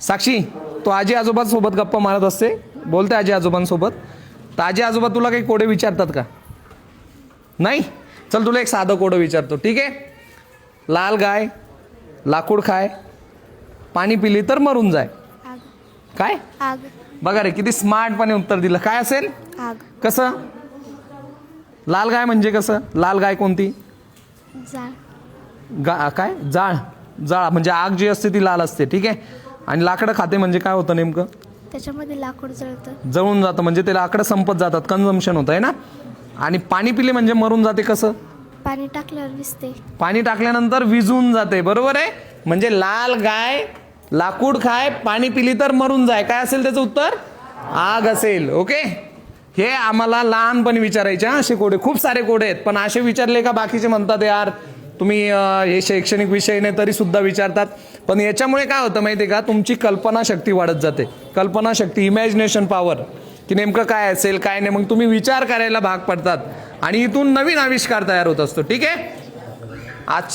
साक्षी, तो आजी आजोबांसोबत गप्पा मारत असते, बोलते आजी आजोबांसोबत. तर आजी आजोबा तुला काही कोडे विचारतात का? नाही. चल तुला एक साधं कोडं विचारतो, ठीक आहे. लाल गाय लाकूड खाय, पाणी पिली तर मरून जाय. आग. काय? आग. बघा रे किती स्मार्टपणे उत्तर दिलं. काय असेल? आग. कसं? लाल गाय म्हणजे कसं? लाल गाय कोणती? जाळ. काय? जाळ. जाळ म्हणजे आग जी असते ती लाल असते, ठीक आहे. आणि लाकडं खाते म्हणजे काय होतं नेमकं? त्याच्यामध्ये लाकूड जळतं. जळून जातं म्हणजे ते लाकडं संपत जातात, कन्झम्पशन होतं आहे ना. आणि पाणी पिले म्हणजे मरून जाते. कसं? पाणी टाकल्यावर विजते. पाणी टाकल्यानंतर विझून जाते. बरोबर आहे. म्हणजे लाल गाय लाकूड खाय, पाणी पिली तर मरून जाय. काय असेल त्याचं उत्तर? आग असेल. ओके. हे आम्हाला लहानपणी विचारायचे असे कोडे. खूप सारे कोडे आहेत, पण असे विचारले का बाकीचे म्हणतात यार तुम्ही हे शैक्षणिक विषय नाही तरी सुद्धा विचारतात. पण याच्यामुळे काय होतं माहिती आहे का, तुमची कल्पनाशक्ती वाढत जाते. कल्पनाशक्ती, इमॅजिनेशन पॉवर, की नेमकं काय असेल काय नाही. मग तुम्ही विचार करायला भाग पडतात आणि इथून नवीन आविष्कार तयार होत असतो. ठीक आहे. आजच्या